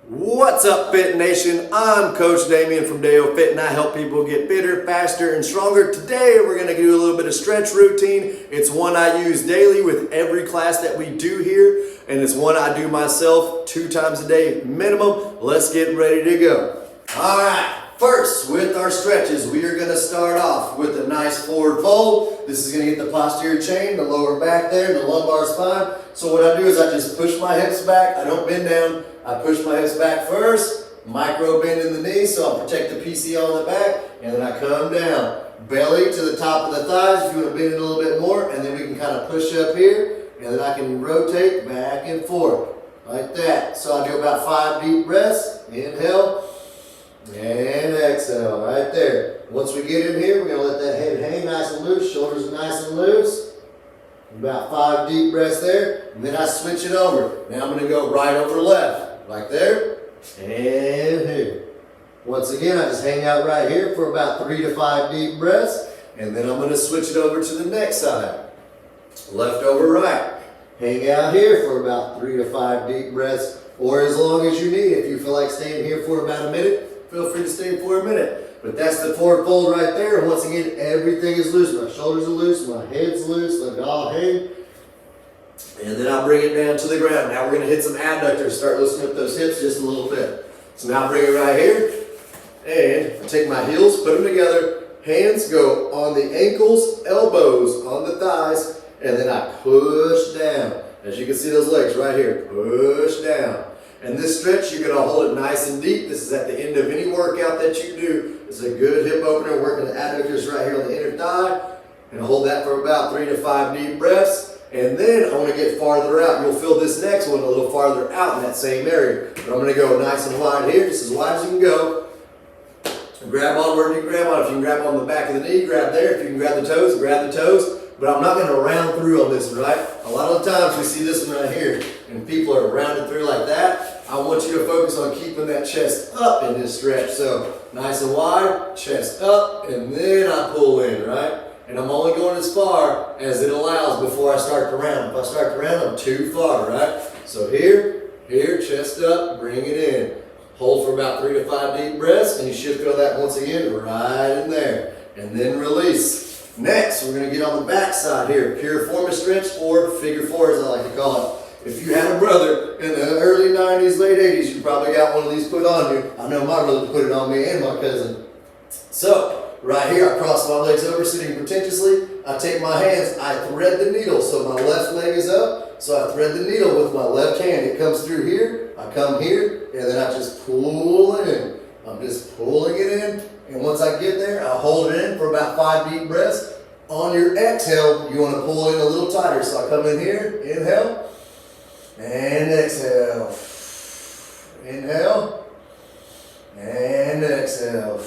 What's up, Fit Nation? I'm Coach Damien from DAYO Fit, and I help people get fitter, faster, and stronger. Today, we're going to do a little bit of stretch routine. It's one I use daily with every class that we do here, and it's one I do myself 2 times a day minimum. Let's get ready to go. All right, first with our stretches, we are going to start off with a nice forward fold. This is going to get the posterior chain, the lower back there, the lumbar spine. So what I do is I just push my hips back. I don't bend down. I push my hips back first, micro bend in the knee so I'll protect the PCL on the back, and then I come down. Belly to the top of the thighs if you want to bend it a little bit more, and then we can kind of push up here, and then I can rotate back and forth, like that. So I do about 5 deep breaths, inhale, and exhale, right there. Once we get in here, we're going to let that head hang nice and loose, shoulders nice and loose. About 5 deep breaths there, and then I switch it over. Now I'm going to go right over left, like there, and here. Once again, I just hang out right here for about 3 to 5 deep breaths, and then I'm going to switch it over to the next side. Left over right. Hang out here for about 3 to 5 deep breaths, or as long as you need. If you feel like staying here for about a minute, feel free to stay for a minute. But that's the forward fold right there. And once again, everything is loose. My shoulders are loose, my head's loose, let it all hang. And then I'll bring it down to the ground. Now we're going to hit some adductors, start loosening up those hips just a little bit. So now I bring it right here, and I take my heels, put them together. Hands go on the ankles, elbows on the thighs, and then I push down. As you can see those legs right here, push down. And this stretch, you're going to hold it nice and deep. This is at the end of any workout that you do. It's a good hip opener, working the adductors right here on the inner thigh. And hold that for about 3 to 5 deep breaths. And then I want to get farther out. You'll feel this next one a little farther out in that same area. But I'm going to go nice and wide here, just as wide as you can go. And grab on wherever you can grab on. If you can grab on the back of the knee, grab there. If you can grab the toes, grab the toes. But I'm not going to round through on this one, right? A lot of the times we see this one right here, and people are rounded through like that. I want you to focus on keeping that chest up in this stretch. So nice and wide, chest up, and then I pull in, right? And I'm only going as far as it allows before I start to round. If I start to round, I'm too far, right? So here, chest up, bring it in. Hold for about 3 to 5 deep breaths, and you should feel that once again right in there. And then release. Next, we're going to get on the back side here. Piriformis stretch, or figure 4 as I like to call it. If you had a brother in the early 90s, late 80s, you probably got one of these put on you. I know my brother put it on me and my cousin. So, right here, I cross my legs over, sitting pretentiously. I take my hands, I thread the needle. So my left leg is up, so I thread the needle with my left hand. It comes through here, I come here, and then I just pull it in. I'm just pulling it in, and once I get there, I hold it in for about 5 deep breaths. On your exhale, you want to pull in a little tighter. So I come in here, inhale, and exhale. Inhale, and exhale.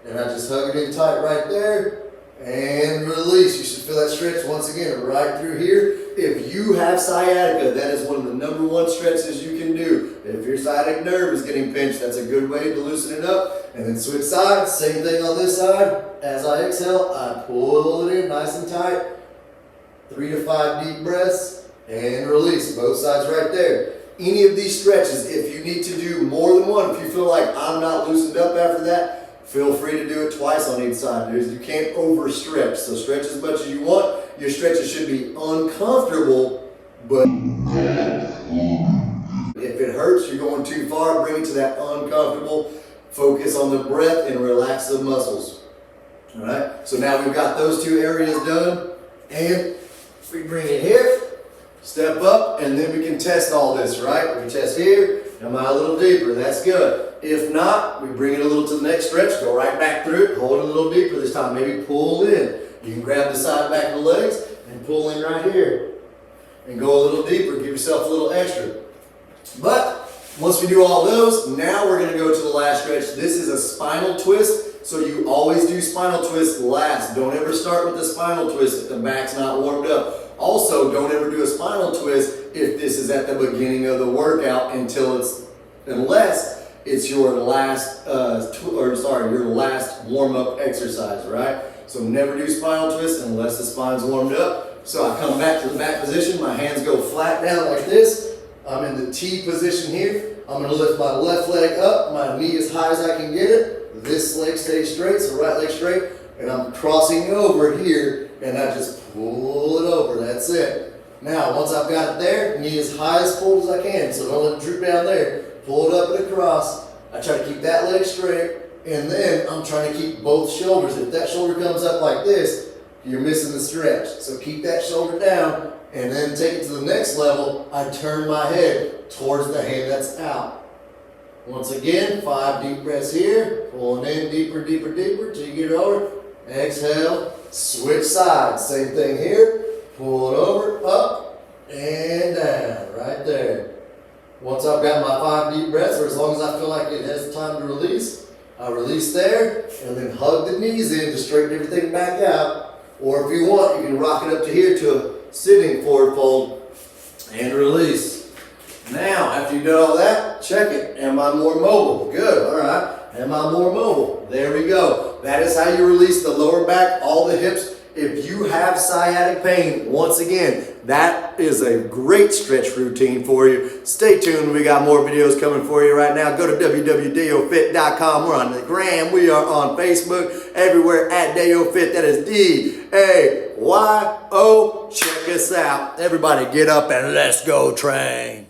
And I just hug it in tight right there, and release. You should feel that stretch once again right through here. If you have sciatica, that is one of the #1 stretches you can do. If your sciatic nerve is getting pinched, that's a good way to loosen it up. And then switch sides, same thing on this side. As I exhale, I pull it in nice and tight. 3 to 5 deep breaths, and release. Both sides right there. Any of these stretches, if you need to do more than one, if you feel like I'm not loosened up after that, feel free to do it twice on each side, dudes. You can't overstretch. So stretch as much as you want. Your stretches should be uncomfortable, but if it hurts, you're going too far, bring it to that uncomfortable. Focus on the breath and relax the muscles. All right? So now we've got those 2 areas done, and we bring it here, step up, and then we can test all this, right? We test here. Am I a little deeper? That's good. If not, we bring it a little to the next stretch, go right back through it, hold it a little deeper this time, maybe pull in. You can grab the side back of the legs and pull in right here. And go a little deeper, give yourself a little extra. But once we do all those, now we're going to go to the last stretch. This is a spinal twist, so you always do spinal twist last. Don't ever start with the spinal twist if the back's not warmed up. Also, don't ever do a spinal twist if this is at the beginning of the workout unless it's your last your last warm-up exercise, right? So never do spinal twist unless the spine's warmed up. So I come back to the back position, my hands go flat down like this, I'm in the T position here. I'm gonna lift my left leg up, my knee as high as I can get it. This leg stays straight, so right leg straight. And I'm crossing over here, and I just pull it over, that's it. Now, once I've got it there, knee as high as full as I can, so don't let it droop down there. Pull it up and across. I try to keep that leg straight, and then I'm trying to keep both shoulders. If that shoulder comes up like this, you're missing the stretch. So keep that shoulder down, and then take it to the next level. I turn my head towards the hand that's out. Once again, 5 deep breaths here. Pulling in deeper, deeper, deeper till you get it over. Exhale, switch sides. Same thing here. Pull it over, up, and down, right there. Once I've got my 5 deep breaths, or as long as I feel like it has time to release, I release there, and then hug the knees in to straighten everything back out. Or if you want, you can rock it up to here to a sitting forward fold and release. Now, after you've done all that, check it. Am I more mobile? Good, all right. Am I more mobile? There we go. That is how you release the lower back, all the hips. If you have sciatic pain, once again, that is a great stretch routine for you. Stay tuned. We got more videos coming for you right now. Go to www.dayofit.com. We're on the gram. We are on Facebook. Everywhere at DAYO Fit. That is DAYO. Check us out. Everybody get up and let's go train.